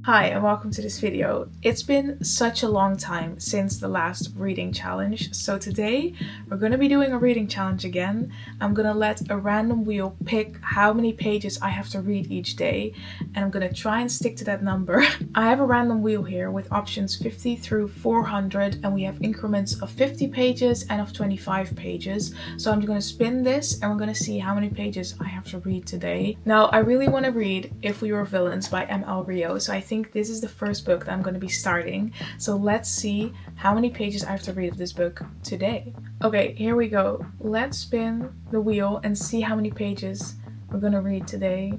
Hi and welcome to this video. It's been such a long time since the last reading challenge, so today we're going to be doing a reading challenge again. I'm going to let a random wheel pick how many pages I have to read each day, and I'm going to try and stick to that number. I have a random wheel here with options 50 through 400, and we have increments of 50 pages and of 25 pages. So I'm going to spin this and we're going to see how many pages I have to read today. Now, I really want to read If We Were Villains by M.L. Rio, so I think this is the first book that I'm going to be starting. So let's see how many pages I have to read of this book today. Okay, here we go. Let's spin the wheel and see how many pages we're going to read today.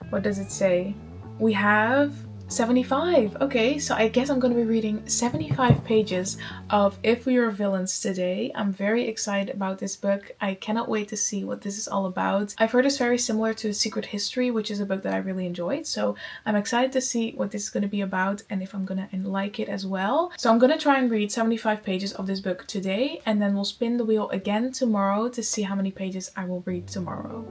What does it say? We have 75. Okay, so I guess I'm going to be reading 75 pages of If We Were Villains today. I'm very excited about this book. I cannot wait to see what this is all about. I've heard it's very similar to Secret History, which is a book that I really enjoyed. So I'm excited to see what this is going to be about and if I'm going to like it as well. So I'm going to try and read 75 pages of this book today, and then we'll spin the wheel again tomorrow to see how many pages I will read tomorrow.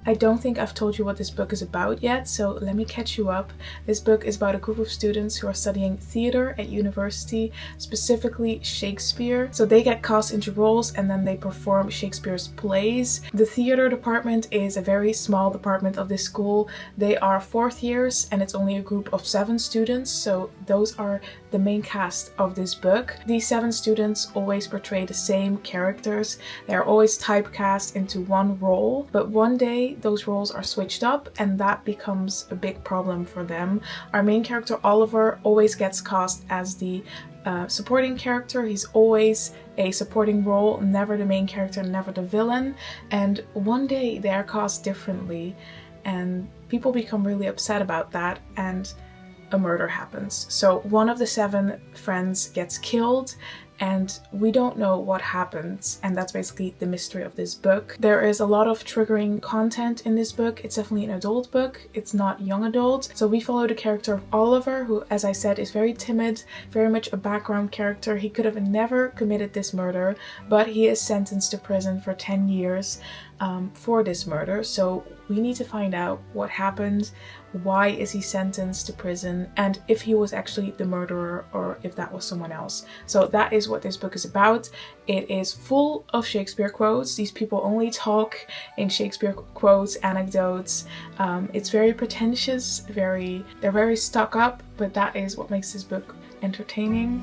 I don't think I've told you what this book is about yet, so let me catch you up. This book is about a group of students who are studying theater at university, specifically Shakespeare. So they get cast into roles and then they perform Shakespeare's plays. The theater department is a very small department of this school. They are fourth years and it's only a group of 7 students, so those are the main cast of this book. These 7 students always portray the same characters. They're always typecast into one role, but one day those roles are switched up and that becomes a big problem for them. Our main character Oliver always gets cast as the supporting character. He's always a supporting role, never the main character, never the villain. And one day they are cast differently and people become really upset about that, and a murder happens. So one of the 7 friends gets killed and we don't know what happens, and that's basically the mystery of this book. There is a lot of triggering content in this book. It's definitely an adult book, it's not young adult. So we follow the character of Oliver, who, as I said, is very timid, very much a background character. He could have never committed this murder, but he is sentenced to prison for 10 years for this murder. So we need to find out what happened, why is he sentenced to prison, and if he was actually the murderer or if that was someone else. So that is what this book is about. It is full of Shakespeare quotes. These people only talk in Shakespeare quotes, anecdotes. It's very pretentious, they're very stuck up, but that is what makes this book entertaining.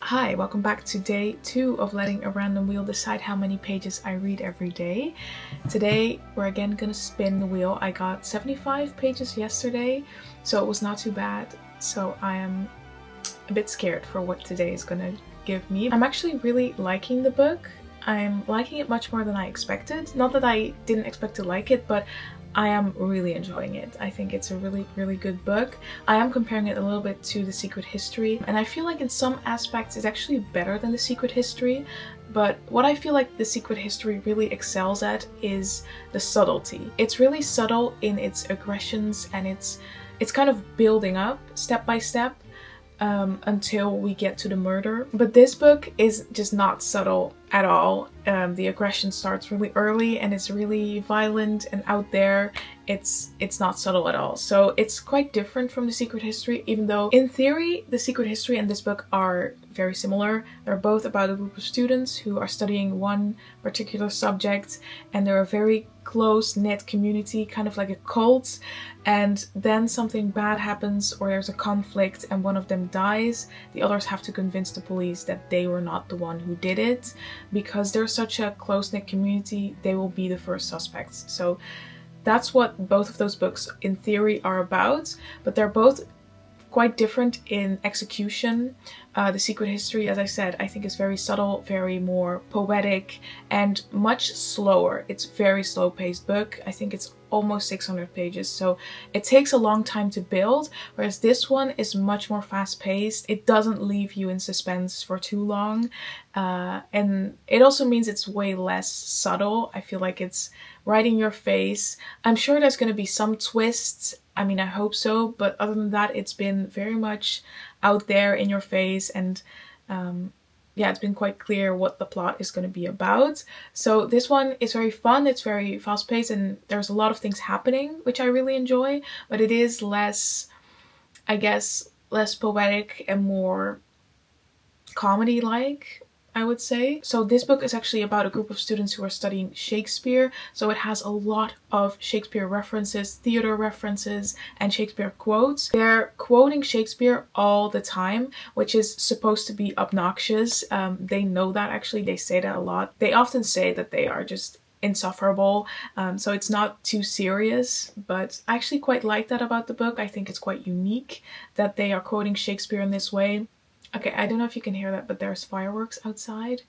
Hi, welcome back to day 2 of letting a random wheel decide how many pages I read every day. Today we're again gonna spin the wheel. I got 75 pages yesterday, so it was not too bad. So I am a bit scared for what today is gonna give me. I'm actually really liking the book. I'm liking it much more than I expected. Not that I didn't expect to like it, but I am really enjoying it. I think it's a really, really good book. I am comparing it a little bit to The Secret History, and I feel like in some aspects it's actually better than The Secret History, but what I feel like The Secret History really excels at is the subtlety. It's really subtle in its aggressions, and it's kind of building up step by step until we get to the murder. But this book is just not subtle at all. The aggression starts really early and it's really violent and out there. It's not subtle at all. So it's quite different from The Secret History, even though in theory The Secret History and this book are very similar. They're both about a group of students who are studying one particular subject, and they're a very close-knit community, kind of like a cult. And then something bad happens, or there's a conflict and one of them dies. The others have to convince the police that they were not the one who did it. Because they're such a close-knit community, they will be the first suspects. So that's what both of those books in theory are about, but they're both quite different in execution. The Secret History, as I said, I think is very subtle, very more poetic, and much slower. It's a very slow-paced book. I think it's almost 600 pages, so it takes a long time to build, whereas this one is much more fast-paced. It doesn't leave you in suspense for too long, and it also means it's way less subtle. I feel like it's right in your face. I'm sure there's going to be some twists. I mean, I hope so, but other than that, it's been very much out there in your face, and yeah, it's been quite clear what the plot is going to be about. So this one is very fun, it's very fast-paced, and there's a lot of things happening, which I really enjoy, but it is less, I guess, less poetic and more comedy-like, I would say. So this book is actually about a group of students who are studying Shakespeare. So it has a lot of Shakespeare references, theater references, and Shakespeare quotes. They're quoting Shakespeare all the time, which is supposed to be obnoxious. They know that, actually. They say that a lot. They often say that they are just insufferable, so it's not too serious, but I actually quite like that about the book. I think it's quite unique that they are quoting Shakespeare in this way. Okay, I don't know if you can hear that, but there's fireworks outside.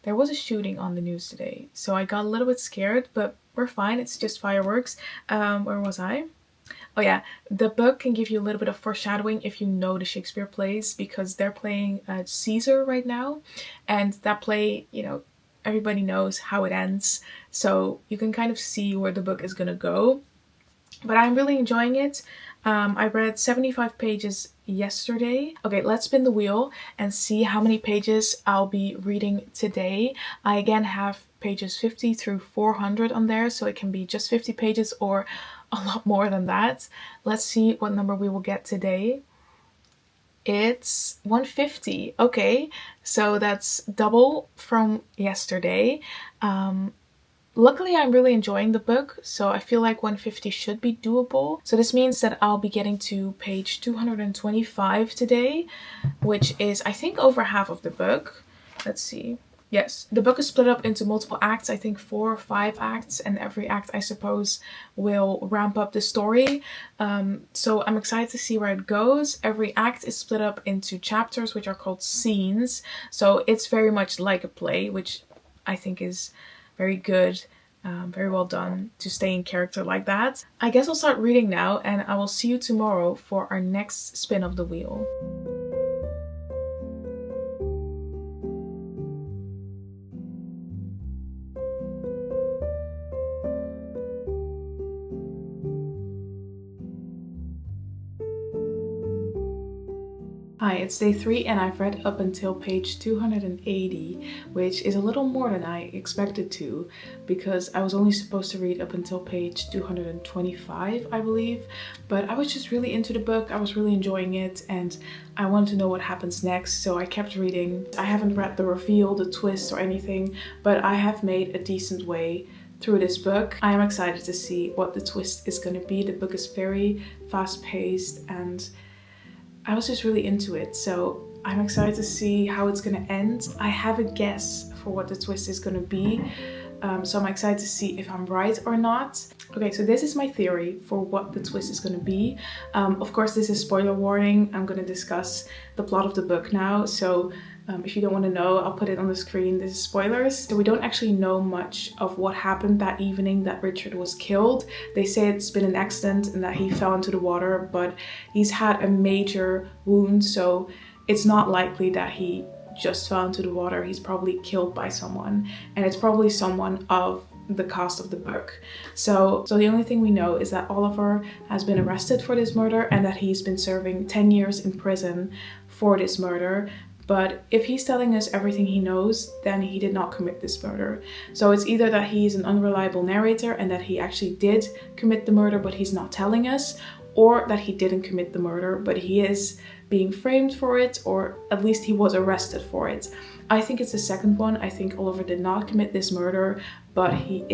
There was a shooting on the news today, so I got a little bit scared, but we're fine. It's just fireworks. Where was I? Oh yeah, the book can give you a little bit of foreshadowing if you know the Shakespeare plays, because they're playing Caesar right now, and that play, you know, everybody knows how it ends, so you can kind of see where the book is gonna go. But I'm really enjoying it. I read 75 pages yesterday. Okay, let's spin the wheel and see how many pages I'll be reading today. I again have pages 50 through 400 on there, so it can be just 50 pages or a lot more than that. Let's see what number we will get today. It's 150. Okay, so that's double from yesterday. Luckily, I'm really enjoying the book, so I feel like 150 should be doable. So this means that I'll be getting to page 225 today, which is, I think, over half of the book. Let's see. Yes, the book is split up into multiple acts, I think 4 or 5 acts, and every act, I suppose, will ramp up the story. So I'm excited to see where it goes. Every act is split up into chapters, which are called scenes. So it's very much like a play, which I think is very good, very well done to stay in character like that. I guess I'll start reading now, and I will see you tomorrow for our next spin of the wheel. Hi, it's day 3 and I've read up until page 280, which is a little more than I expected to, because I was only supposed to read up until page 225, I believe. But I was just really into the book, I was really enjoying it, and I wanted to know what happens next, so I kept reading. I haven't read the reveal, the twist or anything, but I have made a decent way through this book. I am excited to see what the twist is going to be. The book is very fast-paced and I was just really into it, so I'm excited to see how it's gonna end. I have a guess for what the twist is gonna be, so I'm excited to see if I'm right or not. Okay, so this is my theory for what the twist is gonna be. Of course, this is spoiler warning. I'm gonna discuss the plot of the book now, so if you don't want to know, I'll put it on the screen. This is spoilers. So we don't actually know much of what happened that evening that Richard was killed. They say it's been an accident and that he fell into the water, but he's had a major wound, so it's not likely that he just fell into the water. He's probably killed by someone, and it's probably someone of the cast of the book. So the only thing we know is that Oliver has been arrested for this murder and that he's been serving 10 years in prison for this murder. But if he's telling us everything he knows, then he did not commit this murder. So it's either that he's an unreliable narrator and that he actually did commit the murder, but he's not telling us, or that he didn't commit the murder, but he is being framed for it, or at least he was arrested for it. I think it's the second one. I think Oliver did not commit this murder, but he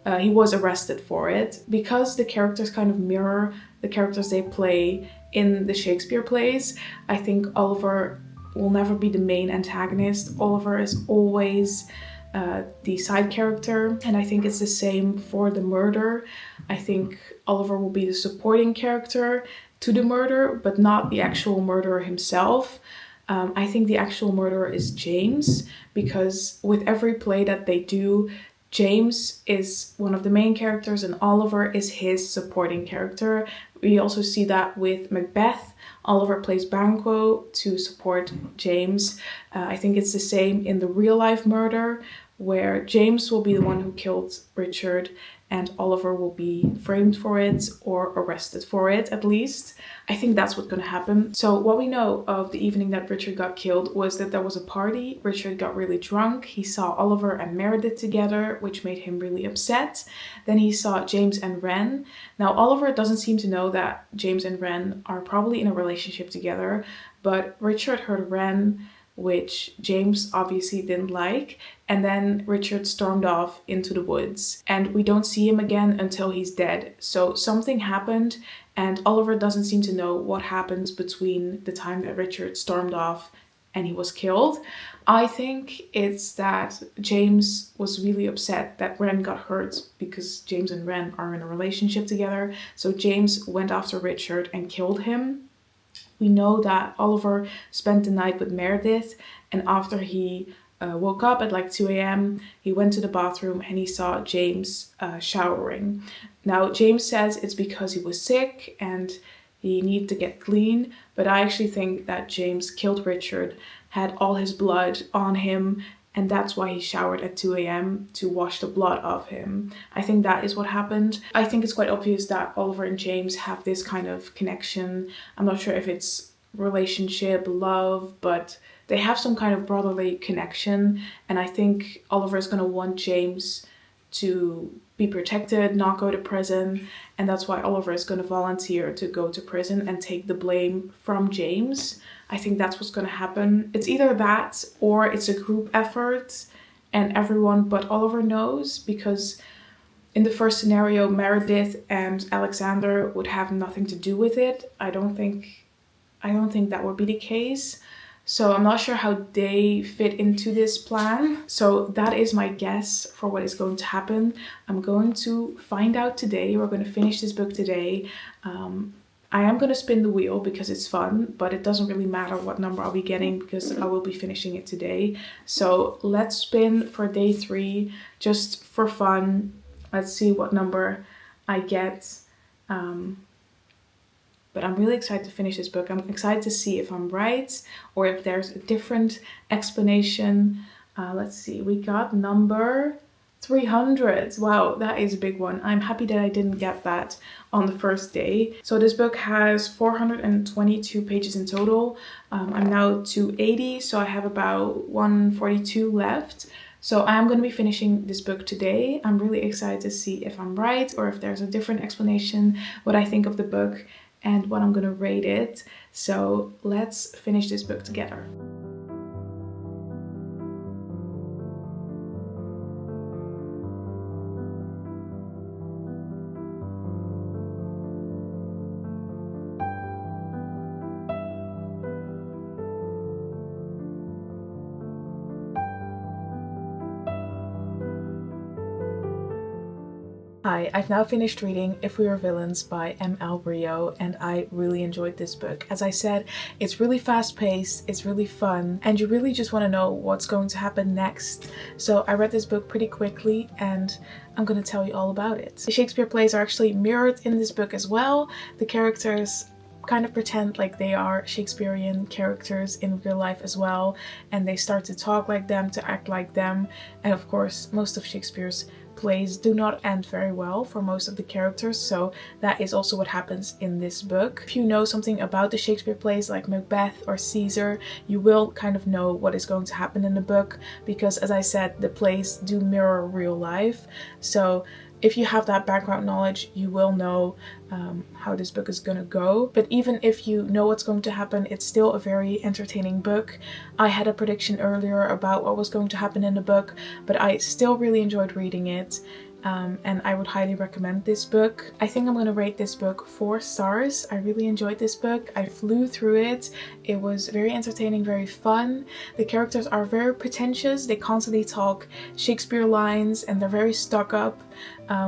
was arrested for it. Because the characters kind of mirror the characters they play in the Shakespeare plays, I think Oliver will never be the main antagonist. Oliver is always the side character, and I think it's the same for the murder. I think Oliver will be the supporting character to the murder, but not the actual murderer himself. I think the actual murderer is James, because with every play that they do, James is one of the main characters and Oliver is his supporting character. We also see that with Macbeth. Oliver plays Banquo to support James. I think it's the same in the real life murder, where James will be the one who killed Richard and Oliver will be framed for it or arrested for it, at least. I think that's what's going to happen. So what we know of the evening that Richard got killed was that there was a party. Richard got really drunk. He saw Oliver and Meredith together, which made him really upset. Then he saw James and Wren. Now Oliver doesn't seem to know that James and Wren are probably in a relationship together, but Richard heard Wren, which James obviously didn't like, and then Richard stormed off into the woods and we don't see him again until he's dead. So something happened and Oliver doesn't seem to know what happens between the time that Richard stormed off and he was killed. I think it's that James was really upset that Wren got hurt because James and Wren are in a relationship together. So James went after Richard and killed him. We know that Oliver spent the night with Meredith, and after he woke up at like 2 a.m, he went to the bathroom and he saw James showering. Now James says it's because he was sick and he needed to get clean, but I actually think that James killed Richard, had all his blood on him, and that's why he showered at 2 a.m. to wash the blood off him. I think that is what happened. I think it's quite obvious that Oliver and James have this kind of connection. I'm not sure if it's relationship, love, but they have some kind of brotherly connection. And I think Oliver is going to want James to be protected, not go to prison. And that's why Oliver is going to volunteer to go to prison and take the blame from James. I think that's what's going to happen. It's either that or it's a group effort and everyone but Oliver knows, because in the first scenario, Meredith and Alexander would have nothing to do with it. I don't think that would be the case. So I'm not sure how they fit into this plan. So that is my guess for what is going to happen. I'm going to find out today. We're going to finish this book today. I am going to spin the wheel because it's fun, but it doesn't really matter what number I'll be getting because I will be finishing it today. So let's spin for day 3 just for fun. Let's see what number I get. But I'm really excited to finish this book. I'm excited to see if I'm right or if there's a different explanation. Let's see, we got number 300. Wow, that is a big one. I'm happy that I didn't get that on the first day. So this book has 422 pages in total. I'm now 280, so I have about 142 left. So I'm going to be finishing this book today. I'm really excited to see if I'm right or if there's a different explanation, what I think of the book and what I'm going to rate it. So let's finish this book together. Hi, I've now finished reading If We Were Villains by M.L. Brio, and I really enjoyed this book. As I said, it's really fast-paced, it's really fun, and you really just want to know what's going to happen next. So I read this book pretty quickly, and I'm going to tell you all about it. The Shakespeare plays are actually mirrored in this book as well. The characters kind of pretend like they are Shakespearean characters in real life as well, and they start to talk like them, to act like them, and of course most of Shakespeare's plays do not end very well for most of the characters, so that is also what happens in this book. If you know something about the Shakespeare plays like Macbeth or Caesar, you will kind of know what is going to happen in the book, because as I said, the plays do mirror real life. So if you have that background knowledge, you will know how this book is gonna go. But even if you know what's going to happen, it's still a very entertaining book. I had a prediction earlier about what was going to happen in the book, but I still really enjoyed reading it. And I would highly recommend this book. I think I'm going to rate this book 4 stars. I really enjoyed this book. I flew through it. It was very entertaining, very fun. The characters are very pretentious. They constantly talk Shakespeare lines and they're very stuck up,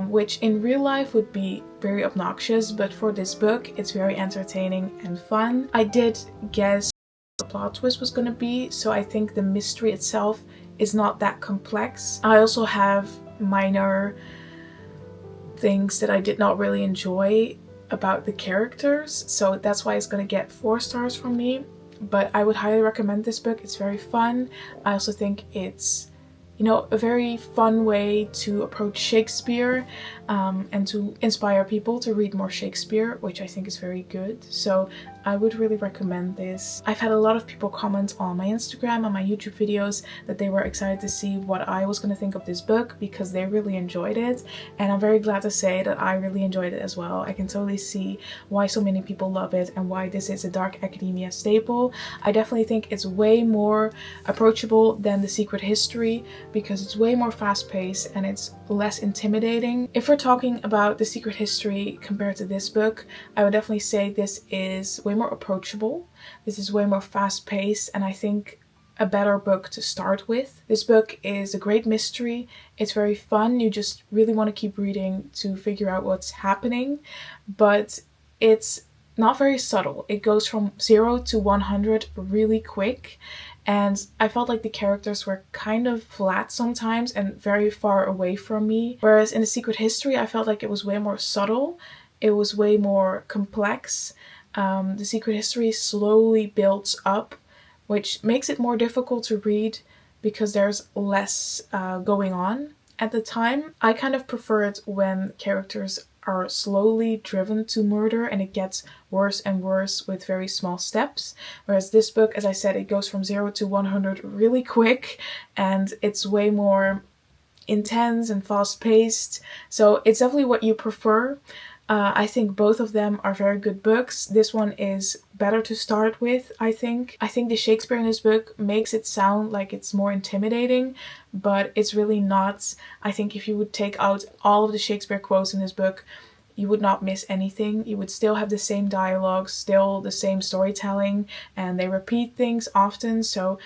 which in real life would be very obnoxious, but for this book it's very entertaining and fun. I did guess what the plot twist was going to be, so I think the mystery itself is not that complex. I also have minor things that I did not really enjoy about the characters, so that's why it's gonna get 4 stars from me. But I would highly recommend this book. It's very fun. I also think it's, you know, a very fun way to approach Shakespeare and to inspire people to read more Shakespeare, which I think is very good. So I would really recommend this. I've had a lot of people comment on my Instagram and my YouTube videos that they were excited to see what I was going to think of this book because they really enjoyed it, and I'm very glad to say that I really enjoyed it as well. I can totally see why so many people love it and why this is a dark academia staple. I definitely think it's way more approachable than The Secret History because it's way more fast-paced and it's less intimidating. If we're talking about The Secret History compared to this book, I would definitely say this is way more approachable. This is way more fast-paced, and I think a better book to start with. This book is a great mystery. It's very fun. You just really want to keep reading to figure out what's happening, but it's not very subtle. It goes from 0 to 100 really quick, and I felt like the characters were kind of flat sometimes and very far away from me. Whereas in The Secret History, I felt like it was way more subtle. It was way more complex. The Secret History slowly builds up, which makes it more difficult to read because there's less going on at the time. I kind of prefer it when characters are slowly driven to murder and it gets worse and worse with very small steps. Whereas this book, as I said, it goes from 0 to 100 really quick and it's way more intense and fast-paced. So it's definitely what you prefer. I think both of them are very good books. This one is better to start with, I think. I think the Shakespeare in this book makes it sound like it's more intimidating, but it's really not. I think if you would take out all of the Shakespeare quotes in this book, you would not miss anything. You would still have the same dialogue, still the same storytelling, and they repeat things often. So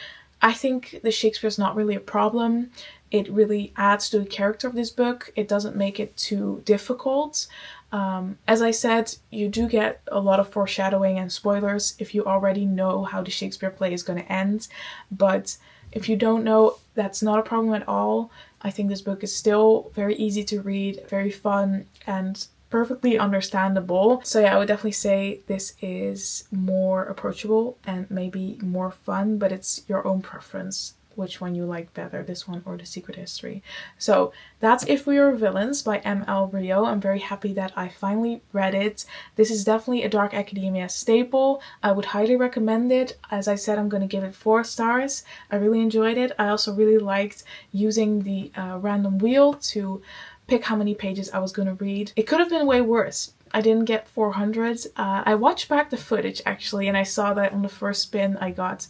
I think the Shakespeare is not really a problem. It really adds to the character of this book. It doesn't make it too difficult. As I said, you do get a lot of foreshadowing and spoilers if you already know how the Shakespeare play is going to end. But if you don't know, that's not a problem at all. I think this book is still very easy to read, very fun, and perfectly understandable. So yeah, I would definitely say this is more approachable and maybe more fun, but it's your own preference which one you like better, this one or The Secret History. So that's If We Were Villains by M.L. Rio. I'm very happy that I finally read it. This is definitely a dark academia staple. I would highly recommend it. As I said, I'm going to give it 4 stars. I really enjoyed it. I also really liked using the random wheel to pick how many pages I was going to read. It could have been way worse. I didn't get 400. I watched back the footage actually, and I saw that on the first spin I got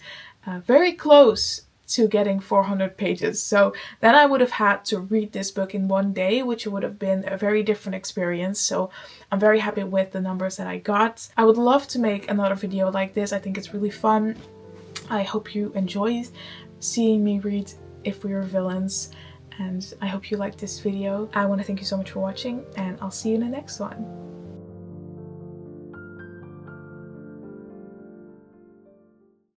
very close to getting 400 pages. So then I would have had to read this book in one day, which would have been a very different experience. So I'm very happy with the numbers that I got. I would love to make another video like this. I think it's really fun. I hope you enjoy seeing me read If We Were Villains, and I hope you liked this video. I want to thank you so much for watching, and I'll see you in the next one.